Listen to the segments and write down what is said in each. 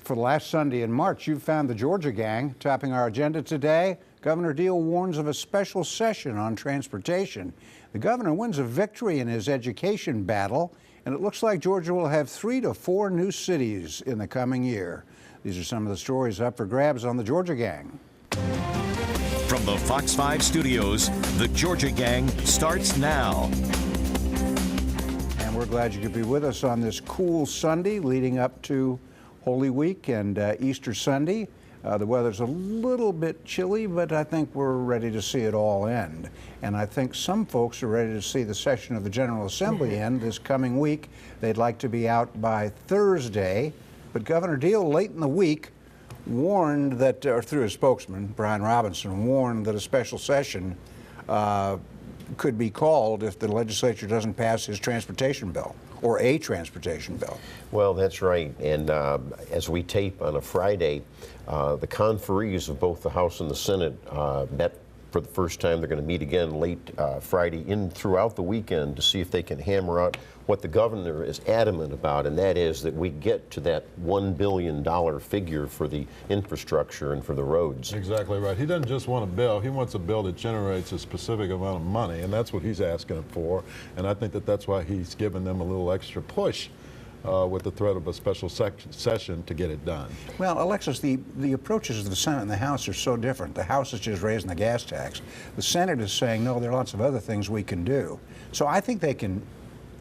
For the last Sunday in March, you've found the Georgia Gang. Topping our agenda today, Governor Deal warns of a special session on transportation. The governor wins a victory in his education battle, and it looks like Georgia will have 3 to 4 new cities in the coming year. These are some of the stories up for grabs on the Georgia Gang. From the Fox 5 studios, the Georgia Gang starts now. And we're glad you could be with us on this cool Sunday leading up to Holy Week and Easter Sunday. The weather's a little bit chilly, but I think we're ready to see it all end. And I think some folks are ready to see the session of the General Assembly end this coming week. They'd like to be out by Thursday, but Governor Deal late in the week warned that, or through his spokesman, Brian Robinson, warned that a special session could be called if the legislature doesn't pass his transportation bill, or a transportation bill. Well, that's right. And as we tape on a Friday, the conferees of both the House and the Senate met for the first time. They're going to meet again late Friday throughout the weekend to see if they can hammer out what the governor is adamant about, and that is that we get to that $1 billion figure for the infrastructure and for the roads. Exactly right. He doesn't just want a bill. He wants a bill that generates a specific amount of money, and that's what he's asking for. And I think that that's why he's given them a little extra push with the threat of a special session to get it done. Well, Alexis, the approaches of the Senate and the House are so different. The House is just raising the gas tax. The Senate is saying, no, there are lots of other things we can do. So I think they can,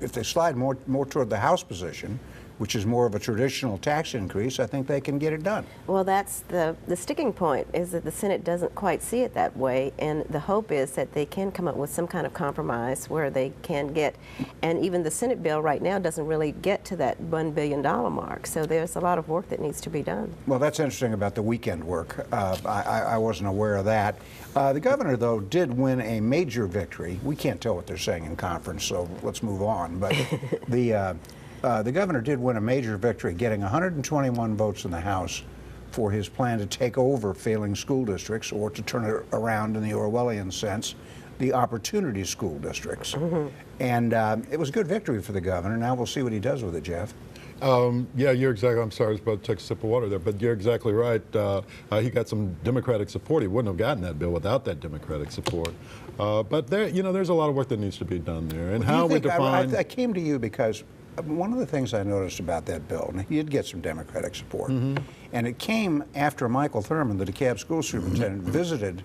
if they slide more toward the House position, which is more of a traditional tax increase, I think they can get it done. Well, that's the sticking point, is that the Senate doesn't quite see it that way, and the hope is that they can come up with some kind of compromise where they can get, and even the Senate bill right now doesn't really get to that $1 billion mark, so there's a lot of work that needs to be done. Well, that's interesting about the weekend work. I wasn't aware of that. The governor, though, did win a major victory. We can't tell what they're saying in conference, so let's move on, but the governor did win a major victory, getting 121 votes in the House for his plan to take over failing school districts, or to turn it around in the Orwellian sense, the opportunity school districts. And it was a good victory for the governor. Now we'll see what he does with it, Jeff. Yeah, you're exactly, I'm sorry, I was about to take a sip of water there, but you're exactly right. He got some Democratic support. He wouldn't have gotten that bill without that Democratic support. But there, there's a lot of work that needs to be done there. And how we define... I came to you because one of the things I noticed about that bill, and he did get some Democratic support, and it came after Michael Thurman, the DeKalb school superintendent, visited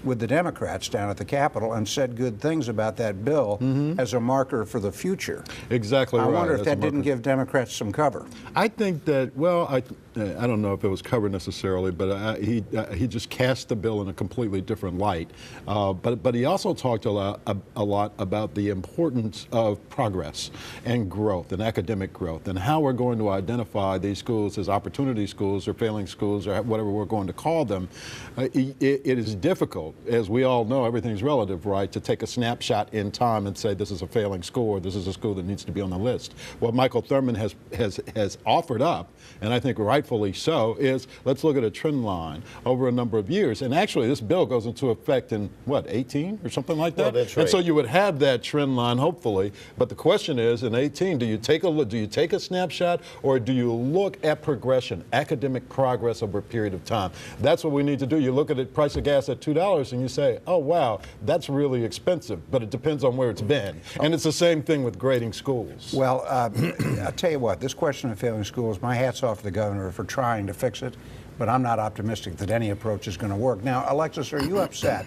with the Democrats down at the Capitol and said good things about that bill as a marker for the future. Exactly right. I wonder if that didn't give Democrats some cover. I think that, well, I don't know if it was cover necessarily, but he just cast the bill in a completely different light. But he also talked a lot about the importance of progress and growth and academic growth, and how we're going to identify these schools as opportunity schools or failing schools or whatever we're going to call them. It is difficult, as we all know, everything's relative, right, to take a snapshot in time and say this is a failing school or this is a school that needs to be on the list. What Michael Thurman has offered up, and I think rightfully so, is let's look at a trend line over a number of years. And actually this bill goes into effect in, what, 18 or something like that? Well, that's right. And so you would have that trend line, hopefully. But the question is, in 18, do you take a snapshot, or do you look at progression, academic progress over a period of time? That's what we need to do. You look at the price of gas at $2 and you say, oh, wow, that's really expensive, but it depends on where it's been. And it's the same thing with grading schools. Well, I'll tell you what, this question of failing schools, my hat's off to the governor for trying to fix it, but I'm not optimistic that any approach is going to work. Now, Alexis, are you upset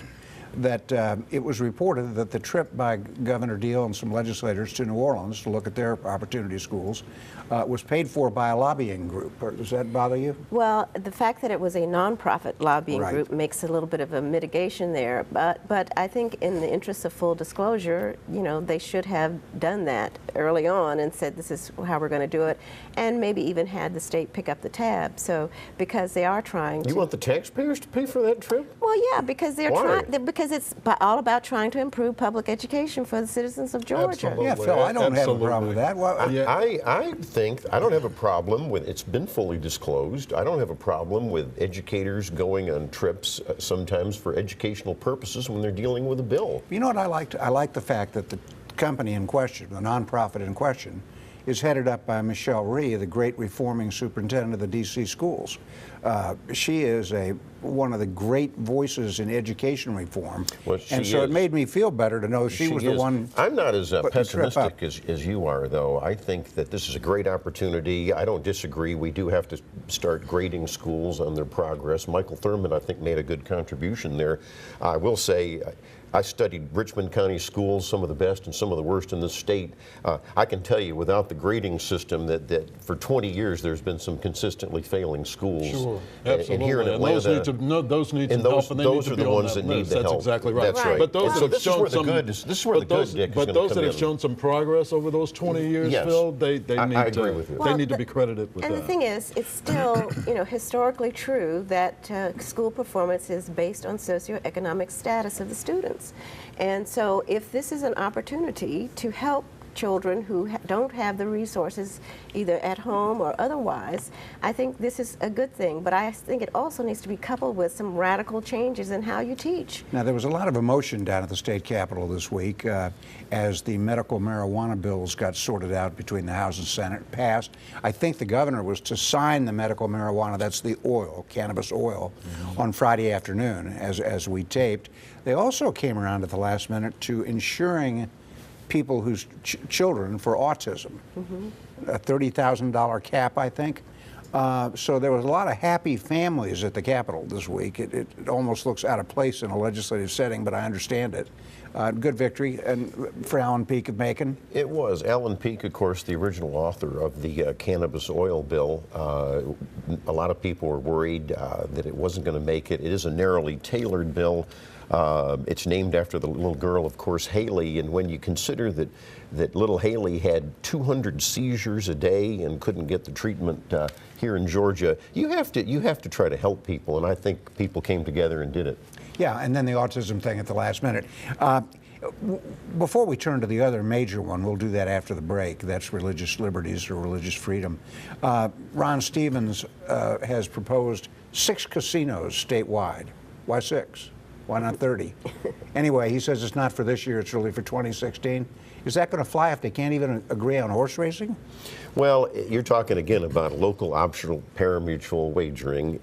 that it was reported that the trip by Governor Deal and some legislators to New Orleans to look at their opportunity schools was paid for by a lobbying group? Or does that bother you? Well, the fact that it was a nonprofit lobbying group makes a little bit of a mitigation there, but I think in the interest of full disclosure, they should have done that early on and said this is how we're going to do it, and maybe even had the state pick up the tab. So because they are trying to... You want the taxpayers to pay for that trip? Well, yeah, because they're trying, because it's all about trying to improve public education for the citizens of Georgia. Absolutely. Yeah, Phil, I don't have a problem with that. Well, I don't have a problem with, it's been fully disclosed, I don't have a problem with educators going on trips sometimes for educational purposes when they're dealing with a bill. You know what I liked? I like the fact that the company in question, the nonprofit in question, is headed up by Michelle Rhee, the great reforming superintendent of the D.C. schools. She is one of the great voices in education reform, and so it made me feel better to know she was the one. I'm not as pessimistic as you are, though. I think that this is a great opportunity. I don't disagree. We do have to start grading schools on their progress. Michael Thurman, I think, made a good contribution there. I will say, I studied Richmond County schools, some of the best and some of the worst in the state. I can tell you, without the grading system, that for 20 years there's been some consistently failing schools. Sure, absolutely. And here in Atlanta, those need some help, and those are the ones that need the help. That's exactly right. That's right. But those that have shown some, this is where the good Dick is but those that have shown some progress over those 20 years, yes, Phil, they agree with you. They need to be credited with that. And the thing is, it's still, historically true that school performance is based on socioeconomic status of the students. And so if this is an opportunity to help children who don't have the resources either at home or otherwise, I think this is a good thing. But I think it also needs to be coupled with some radical changes in how you teach. Now, there was a lot of emotion down at the state capitol this week as the medical marijuana bills got sorted out between the House and Senate, passed. I think the governor was to sign the medical marijuana, that's the oil, cannabis oil, on Friday afternoon as we taped. They also came around at the last minute to insuring people whose children for autism, a $30,000 cap, I think. So there was a lot of happy families at the Capitol this week. It almost looks out of place in a legislative setting, but I understand it. Good victory and for Alan Peake of Macon. It was. Alan Peake, of course, the original author of the cannabis oil bill. A lot of people were worried that it wasn't going to make it. It is a narrowly tailored bill. It's named after the little girl, of course, Haley, and when you consider that little Haley had 200 seizures a day and couldn't get the treatment here in Georgia, you have to try to help people, and I think people came together and did it. Yeah, and then the autism thing at the last minute. Before we turn to the other major one, we'll do that after the break. That's religious liberties or religious freedom. Ron Stevens has proposed 6 casinos statewide. Why 6? Why not 30? Anyway, he says it's not for this year, it's really for 2016. Is that going to fly if they can't even agree on horse racing? Well, you're talking again about local optional parimutuel wagering,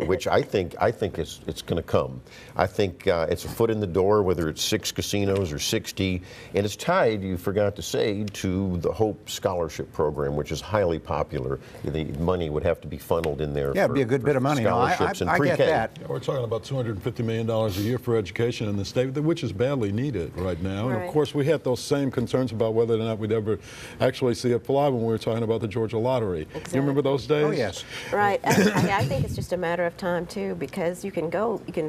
which I think it's going to come. I think it's a foot in the door, whether it's 6 casinos or 60, and it's tied, you forgot to say, to the Hope Scholarship Program, which is highly popular. The money would have to be funneled in there. Yeah, it'd be a good bit of money. Scholarships and I pre-K. get that. Yeah, we're talking about $250 million a year for education in the state, which is badly needed right now. Right. And of course, we had those same concerns about whether or not we'd ever actually see it fly when we were talking about the Georgia lottery. Exactly. You remember those days? Oh, yes. Right. I think it's just a matter of time, too, because you can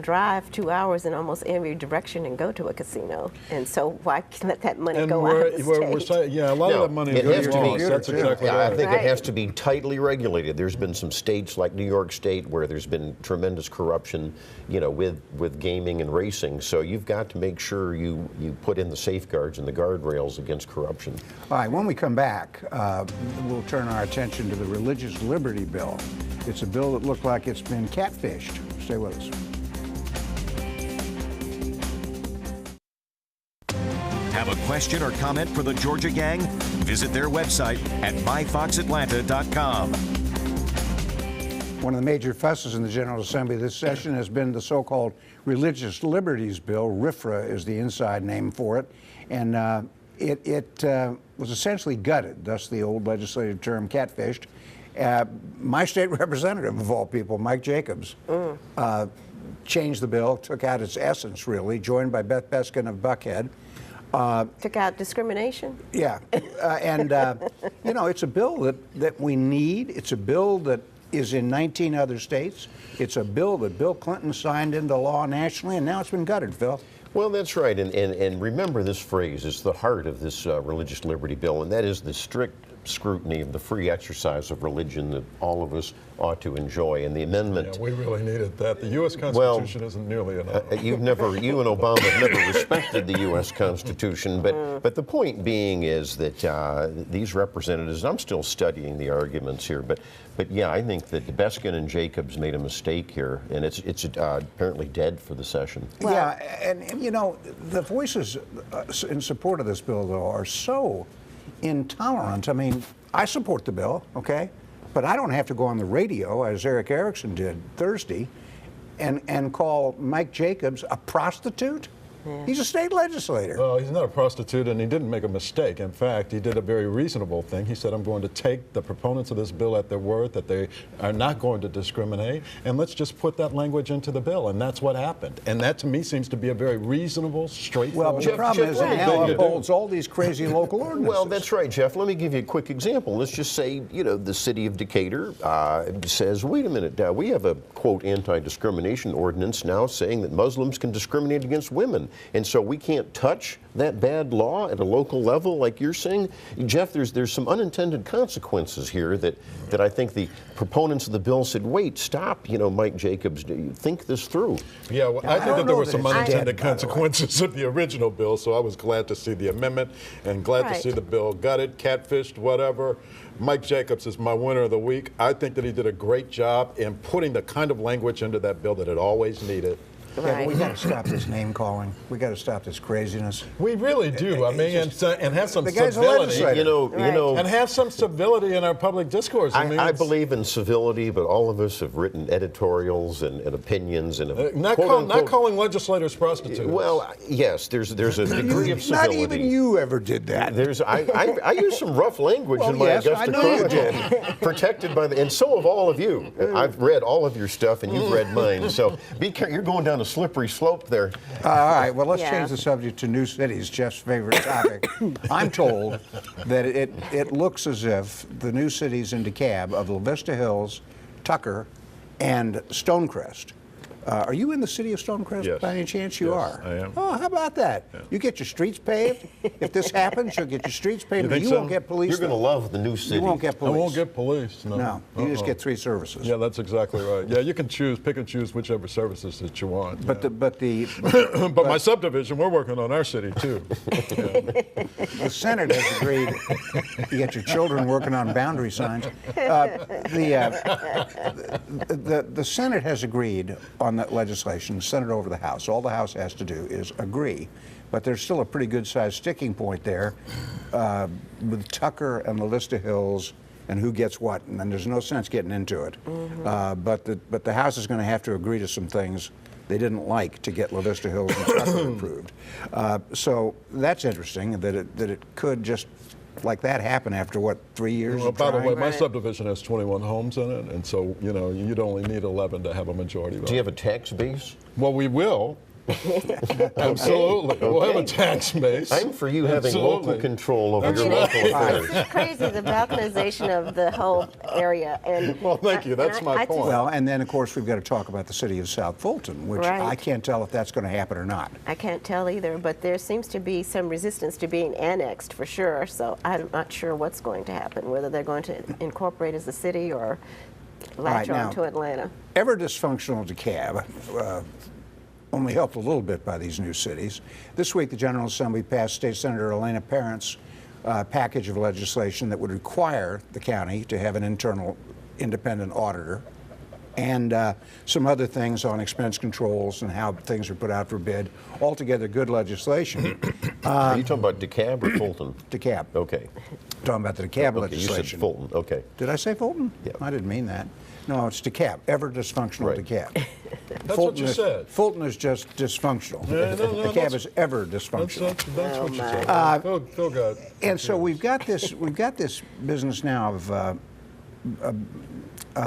drive 2 hours in almost every direction and go to a casino. And so why let that money go out of the state? Yeah, a lot of that money is lost. That's exactly right. I think it has to be tightly regulated. There's been some states like New York State where there's been tremendous corruption, with gaming and racing. So you've got to make sure you put in the safeguards and the guardrails against corruption. All right, when we come back, we'll turn our attention to the Religious Liberty Bill. It's a bill that looked like it's been catfished. Stay with us. Have a question or comment for the Georgia Gang? Visit their website at myfoxatlanta.com. One of the major fusses in the General Assembly this session has been the so-called Religious Liberties Bill. RFRA is the inside name for it. And it was essentially gutted, thus the old legislative term catfished. My state representative, of all people, Mike Jacobs, changed the bill, took out its essence, really, joined by Beth Beskin of Buckhead. Took out discrimination? Yeah. It's a bill that we need. It's a bill that is in 19 other states. It's a bill that Bill Clinton signed into law nationally, and now it's been gutted, Phil. Well, that's right, and remember this phrase is the heart of this religious liberty bill, and that is the strict scrutiny of the free exercise of religion that all of us ought to enjoy. And the amendment... Yeah, we really needed that. The U.S. Constitution isn't nearly enough. You and Obama have never respected the U.S. Constitution, but the point being is that these representatives, and I'm still studying the arguments here, but yeah, I think that Beskin and Jacobs made a mistake here, and it's apparently dead for the session. Well, yeah, and the voices in support of this bill, though, are so intolerant. I mean, I support the bill, okay, but I don't have to go on the radio, as Eric Erickson did Thursday, and call Mike Jacobs a prostitute. Yeah. He's a state legislator. Well, he's not a prostitute, and he didn't make a mistake. In fact, he did a very reasonable thing. He said, I'm going to take the proponents of this bill at their word that they are not going to discriminate, and let's just put that language into the bill. And that's what happened. And that, to me, seems to be a very reasonable, straightforward. Well, the problem is it now upholds all these crazy local ordinances. Well, that's right, Jeff. Let me give you a quick example. Let's just say, the city of Decatur says, wait a minute, we have a, quote, anti-discrimination ordinance now saying that Muslims can discriminate against women. And so we can't touch that bad law at a local level, like you're saying. Jeff, there's some unintended consequences here that I think the proponents of the bill said, wait, stop, Mike Jacobs, think this through. Yeah, well, I think that there were some unintended consequences of the original bill, so I was glad to see the amendment and glad to see the bill gutted, catfished, whatever. Mike Jacobs is my winner of the week. I think that he did a great job in putting the kind of language into that bill that it always needed. Right. Yeah, but we got to stop this name calling. We got to stop this craziness. We really do. I mean, and have some the guy's civility. A and have some civility in our public discourse. I believe in civility, but all of us have written editorials and opinions and not calling legislators prostitutes. Well, yes, there's a degree of civility. Not even you ever did that. I use some rough language in my Augusta Chronicle, protected by and so have all of you. I've read all of your stuff, and you've read mine. So be careful. You're going down a slippery slope there. All right, well, let's change the subject to new cities, Jeff's favorite topic. I'm told that it looks as if the new cities in DeKalb of La Vista Hills, Tucker, and Stonecrest. Are you in the city of Stonecrest by any chance? You are. I am. Oh, how about that? Yeah. You get your streets paved. If this happens, you'll get your streets paved. You won't get police. You're going to love the new city. You won't get police. I won't get police. No, you just get 3 services. Yeah, that's exactly right. Yeah, you can pick and choose whichever services that you want. But but my subdivision, we're working on our city too. The Senate has agreed. You get your children working on boundary signs. The Senate has agreed on that legislation. Send it over to the House. All the House has to do is agree. But there's still a pretty good-sized sticking point there with Tucker and La Vista Hills and who gets what, and then there's no sense getting into it. But the House is going to have to agree to some things they didn't like to get La Vista Hills and Tucker approved. So that's interesting that it could just like that happen after, what, 3 years Well, of by the trying? way, my subdivision has 21 homes in it, and so, you'd only need 11 to have a majority vote. Do you have a tax base? Well, we will. Absolutely. We'll have a tax base. I'm for you having local control over your right. local affairs. It's crazy, the balkanization of the whole area. And Well, thank you. That's my point. Well, and then, of course, we've got to talk about the city of South Fulton, which Right. I can't tell if that's going to happen or not. I can't tell either, but there seems to be some resistance to being annexed for sure. So I'm not sure what's going to happen, whether they're going to incorporate as a city or latch All right, on to Atlanta. Ever dysfunctional DeKalb, only helped a little bit by these new cities. This week, the General Assembly passed State Senator Elena Parent's package of legislation that would require the county to have an internal independent auditor and some other things on expense controls and how things are put out for bid. Altogether, good legislation. Are you talking about DeKalb or Fulton? DeKalb. Okay. Talking about the DeKalb Okay, you said legislation. Fulton. Okay. Did I say Fulton? Yeah. I didn't mean that. No, it's DeKalb. Ever dysfunctional Right. DeKalb. That's what you said. Fulton is just dysfunctional. No, DeKalb is ever dysfunctional. That's what you said. Phil got it. And so we've got this business now of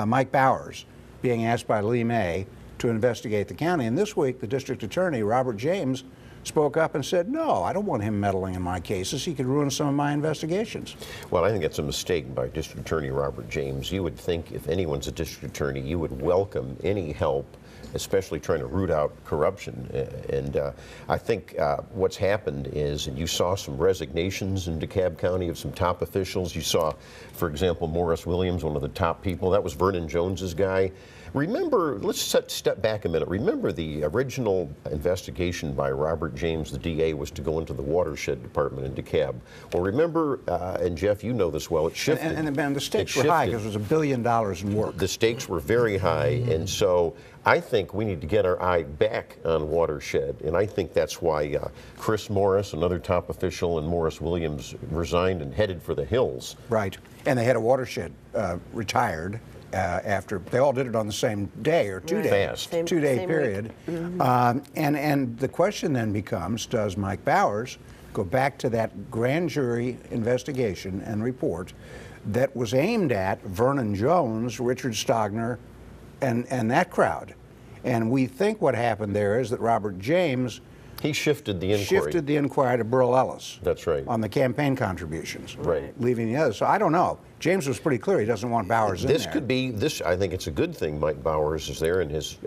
Mike Bowers being asked by Lee May to investigate the county. And this week, the district attorney, Robert James, spoke up and said, no, I don't want him meddling in my cases. He could ruin some of my investigations. Well, I think that's a mistake by District Attorney Robert James. You would think if anyone's a district attorney, you would welcome any help, especially trying to root out corruption. And I think what's happened is, and you saw some resignations in DeKalb County of some top officials. You saw, for example, Morris Williams, one of the top people. That was Vernon Jones's guy. Remember, let's step back a minute. Remember the original investigation by Robert James, the DA, was to go into the watershed department in DeKalb. Well, remember, and Jeff, you know this well, it shifted. And the stakes were high because it was $1 billion in work. The stakes were very high, and so I think we need to get our eye back on watershed, and I think that's why Chris Morris, another top official, and Morris Williams resigned and headed for the hills. Right, and they had a watershed retired after, they all did it on the same day or 2 days. Fast. 2 day same period. And the question then becomes, does Mike Bowers go back to that grand jury investigation and report that was aimed at Vernon Jones, Richard Stogner, and that crowd? And we think what happened there is that Robert James He shifted the inquiry. To Burl Ellis. That's right. On the campaign contributions. Right. Leaving the others. So I don't know. James was pretty clear he doesn't want Bowers in there. This could be, I think it's a good thing Mike Bowers is there and his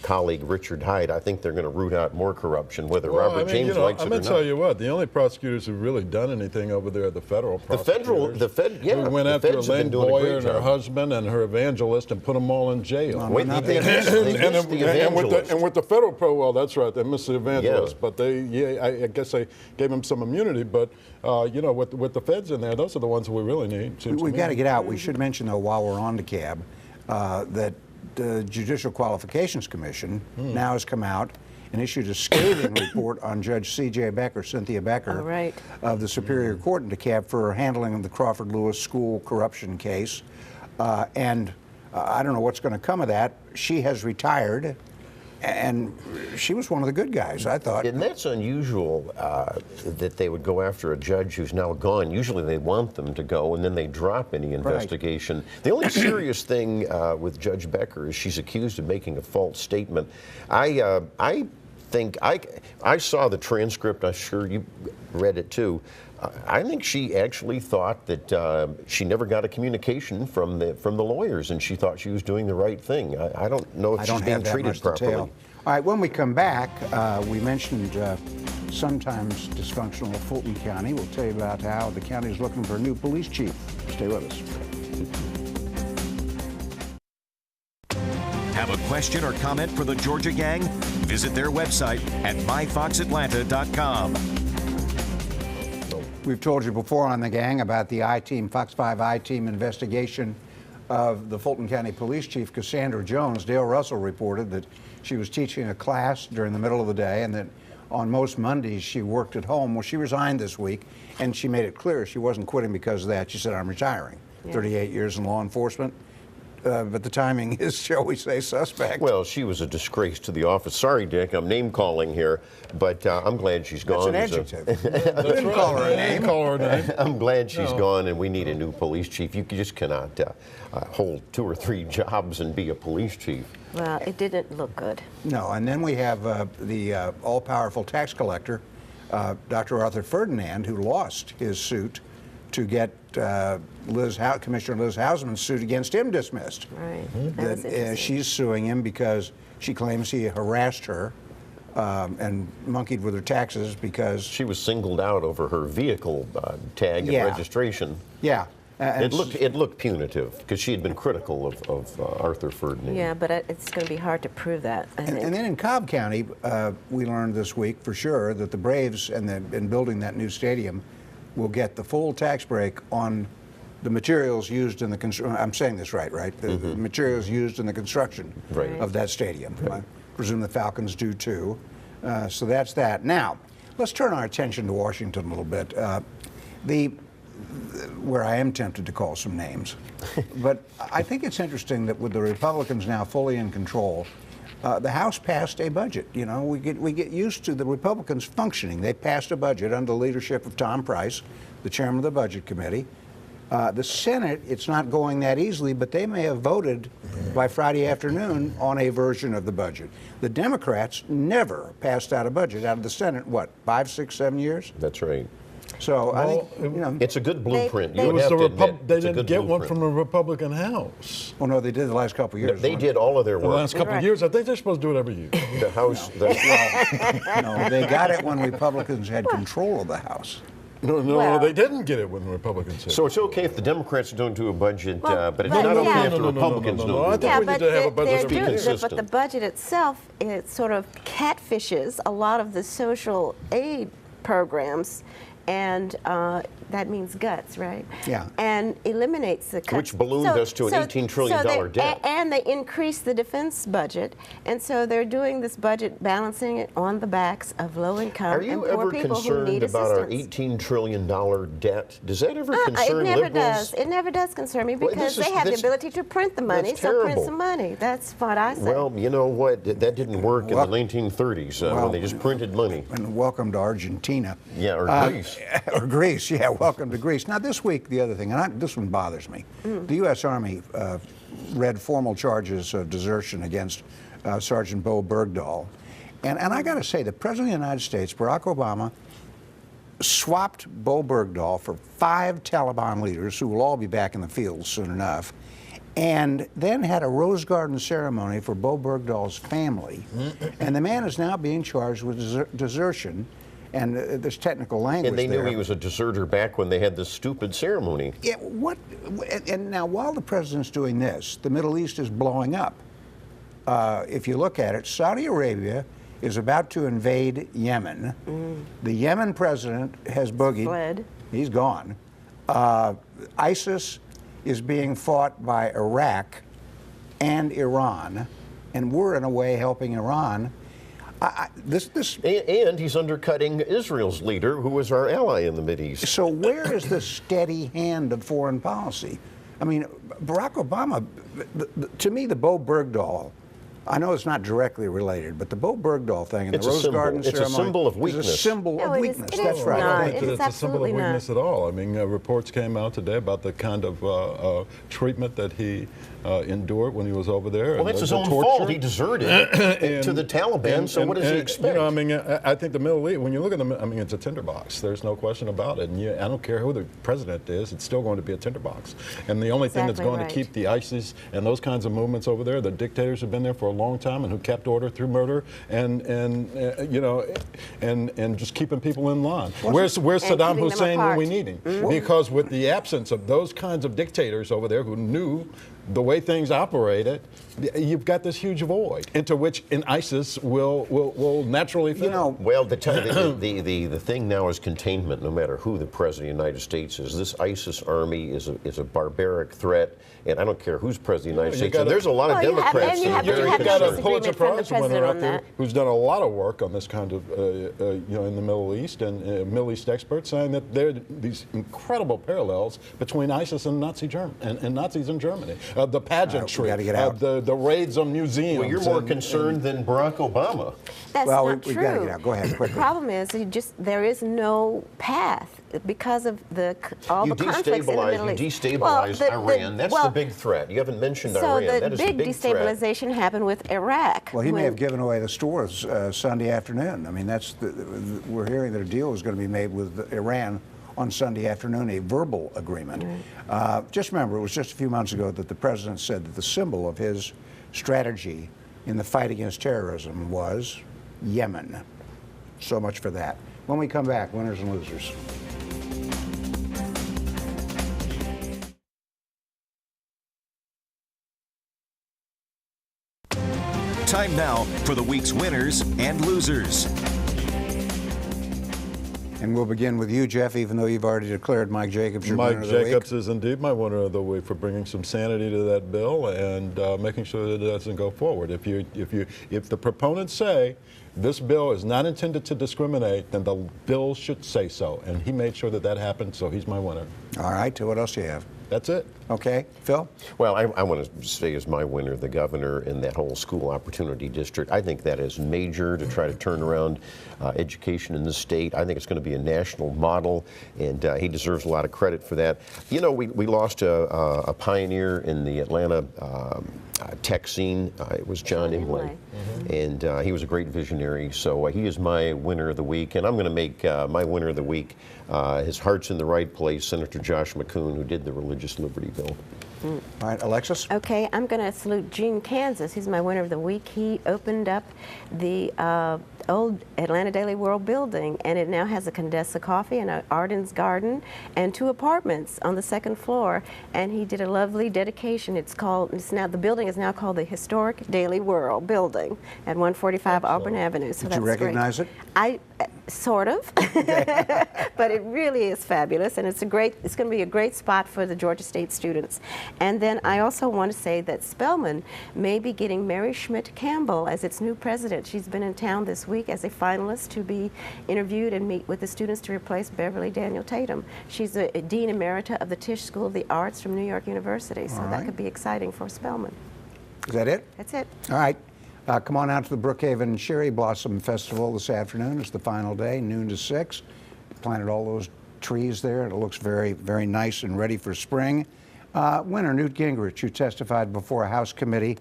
colleague Richard Hyde. I think they're going to root out more corruption, whether Robert James likes it or not. I'm going to tell you what, the only prosecutors who've really done anything over there are the federal prosecutors. The Fed, yeah. Who went after Elaine Boyer and her husband and her evangelist and put them all in jail. Wait, they missed the evangelist. And with the federal well, that's right, they missed the evangelist. Yeah. But I guess they gave him some immunity. But, with the feds in there, those are the ones we really need. We've got to get out. We should mention, though, while we're on DeKalb, that the Judicial Qualifications Commission now has come out and issued a scathing report on Judge C.J. Becker, Cynthia Becker, of the Superior Court in DeKalb for handling of the Crawford Lewis school corruption case. And I don't know what's going to come of that. She has retired. And she was one of the good guys, I thought. And that's unusual that they would go after a judge who's now gone. Usually they want them to go, and then they drop any investigation. Right. The only serious thing with Judge Becker is she's accused of making a false statement. I think I saw the transcript. I'm sure you read it too. I think she actually thought that she never got a communication from the lawyers, and she thought she was doing the right thing. I don't know if she's being treated properly. All right, when we come back, we mentioned sometimes dysfunctional Fulton County. We'll tell you about how the county is looking for a new police chief. Stay with us. Have a question or comment for the Georgia Gang? Visit their website at myfoxatlanta.com. We've told you before on the gang about the I-Team, Fox 5 I-Team investigation of the Fulton County Police Chief, Cassandra Jones. Dale Russell reported that she was teaching a class during the middle of the day and that on most Mondays she worked at home. Well, she resigned this week, and she made it clear she wasn't quitting because of that. She said, I'm retiring. 38 years in law enforcement. But the timing is, shall we say, suspect. Well, she was a disgrace to the office. Sorry, Dick, I'm name-calling here, but I'm glad she's gone. That's an adjective. Didn't call her a name. Call her a name. I'm glad she's gone, and we need a new police chief. You just cannot hold 2 or 3 jobs and be a police chief. Well, it didn't look good. No, and then we have the all-powerful tax collector, Dr. Arthur Ferdinand, who lost his suit to get Commissioner Liz Hausman's suit against him dismissed. Right. She's suing him because she claims he harassed her and monkeyed with her taxes because she was singled out over her vehicle tag and registration. Yeah. It looked punitive because she had been critical of Arthur Ferdinand. Yeah, but it's going to be hard to prove that, I think. And then in Cobb County, we learned this week for sure that the Braves, in building that new stadium, will get the full tax break on the materials used in the construction. I'm saying this right? The materials used in the construction of that stadium. Right. I presume the Falcons do too. So that's that. Now, let's turn our attention to Washington a little bit. Where I am tempted to call some names. But I think it's interesting that with the Republicans now fully in control, the House passed a budget. You know, we get used to the Republicans functioning. They passed a budget under the leadership of Tom Price, the chairman of the Budget Committee. The Senate, it's not going that easily, but they may have voted by Friday afternoon on a version of the budget. The Democrats never passed out a budget out of the Senate, what, 5, 6, 7 years? That's right. So I think, it's a good blueprint. They didn't get one from the Republican House. Well, no, they did the last couple of years. They did all of their work. The last couple of years, I think they're supposed to do it every year. The House. No, they got it when Republicans had control of the House. Well- they didn't get it when the Republicans did. So it's okay if the Democrats don't do a budget, Well, but it's but not okay yeah. if the Republicans I don't do think it. we need to have a budget they're that be doing- consistent. but the budget itself, it sort of catfishes a lot of the social aid programs, and that means guts, right? Yeah. And eliminates the cuts. Which ballooned us to an $18 trillion debt. And they increased the defense budget, and so they're doing this budget, balancing it on the backs of low-income Are and you poor ever people who concerned need about our assistance. $18 trillion debt? Does that ever It concern never liberals? does. It never does concern me Well, because this they is- have the this- ability to print the money, that's so print terrible. some money. That's what I say. Well, you know what? That didn't work in Well- the 1930s well- when they just printed money. And welcome to Argentina. Yeah, or Greece. Or Greece, yeah, welcome to Greece. Now, this week, the other thing, and this one bothers me. The U.S. Army read formal charges of desertion against Sergeant Bo Bergdahl. And I got to say, the President of the United States, Barack Obama, swapped Bo Bergdahl for 5 Taliban leaders who will all be back in the field soon enough, and then had a Rose Garden ceremony for Bo Bergdahl's family. And the man is now being charged with desertion. And there's technical language And they there. knew he was a deserter back when they had this stupid ceremony. Yeah, and now while the president's doing this, the Middle East is blowing up. If you look at it, Saudi Arabia is about to invade Yemen. The Yemen president has boogied. Fled. He's gone. ISIS is being fought by Iraq and Iran, and we're in a way helping Iran. And he's undercutting Israel's leader, who was our ally in the Mideast. So where is the steady hand of foreign policy? I mean, Barack Obama, to me, the Bo Bergdahl, I know it's not directly related, but the Bo Bergdahl thing and It's the a Rose symbol. Garden It's a ceremony symbol of is a weakness. symbol No, of it is- weakness. it That's is right. not. Thank It you. is It's a symbol of absolutely not. weakness at all. I mean, reports came out today about the kind of treatment that he endured when he was over there. Well, and that's his the own torture. fault. He deserted to the Taliban, so what does he expect? You know, I mean, I think the Middle East, when you look at I mean, it's a tinderbox. There's no question about it. And I don't care who the president is, it's still going to be a tinderbox. And the only thing that's Exactly going right. to keep the ISIS and those kinds of movements over there, the dictators who've been there for a long time and who kept order through murder and just keeping people in line. Where's Saddam keeping them Hussein when we apart. need him? Because with the absence of those kinds of dictators over there who knew the way things operated, you've got this huge void into which ISIS will naturally fit. You know, Well, the thing now is containment, no matter who the president of the United States is. This ISIS army is a barbaric threat, and I don't care who's president of the United you States. gotta- And there's a lot of Well, you have- Democrats and you that have are to very have You've got a concerned. Pulitzer disagreement from the Prize winner president out on there that. who's done a lot of work on this kind of, in the Middle East, and Middle East experts saying that there are these incredible parallels between ISIS and Nazis in Germany. The pageantry, gotta get out. the raids on museums. Well, you're more and- concerned than Barack Obama. That's Well, not we true. gotta get out. Go ahead, quickly. The problem is there is no path because of all You the conflicts in the Middle East. destabilize Iran. That's the big threat. You haven't mentioned So Iran. That the is the big big threat. destabilization happened with Iraq. well, he may when- have given away the stores Sunday afternoon. I mean, we're hearing that a deal is going to be made with Iran on Sunday afternoon, a verbal agreement. Just remember, it was just a few months ago that the president said that the symbol of his strategy in the fight against terrorism was Yemen. So much for that. When we come back, winners and losers. Time now for the week's winners and losers. And we'll begin with you, Jeff, even though you've already declared Mike Jacobs your winner Mike of the week. Jacobs is indeed my winner of the week for bringing some sanity to that bill and making sure that it doesn't go forward. If the proponents say this bill is not intended to discriminate, then the bill should say so. And he made sure that that happened, so he's my winner. All right, what else do you have? That's it. Okay, Phil? Well, I want to say as my winner, the governor in that whole school opportunity district. I think that is major to try to turn around education in the state. I think it's going to be a national model, and he deserves a lot of credit for that. You know, we lost a pioneer in the Atlanta tech scene. It was John Imlay, and he was a great visionary. So he is my winner of the week, and I'm going to make my winner of the week his heart's in the right place, Senator Josh McCoon, who did the religious liberty bill. All right, Alexis? Okay, I'm going to salute Gene Kansas. He's my winner of the week. He opened up the old Atlanta Daily World building, and it now has a Condessa Coffee and an Arden's Garden and 2 apartments on the 2nd floor. And he did a lovely dedication. The building is now called the Historic Daily World Building at 145 Auburn Avenue. So Did you recognize it? Sort of, but it really is fabulous, and it's going to be a great spot for the Georgia State students. And then I also want to say that Spelman may be getting Mary Schmidt Campbell as its new president. She's been in town this week as a finalist to be interviewed and meet with the students to replace Beverly Daniel Tatum. She's a Dean Emerita of the Tisch School of the Arts from New York University, so that could be exciting for Spelman. Is that it? That's it. All right. Come on out to the Brookhaven Cherry Blossom Festival this afternoon. It's the final day, noon to 6. Planted all those trees there, and it looks very, very nice and ready for spring. Winner Newt Gingrich, who testified before a House committee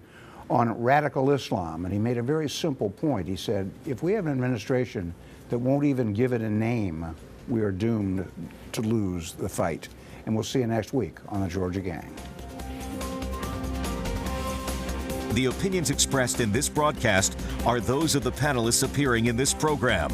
on radical Islam, and he made a very simple point. He said, if we have an administration that won't even give it a name, we are doomed to lose the fight. And we'll see you next week on the Georgia Gang. The opinions expressed in this broadcast are those of the panelists appearing in this program.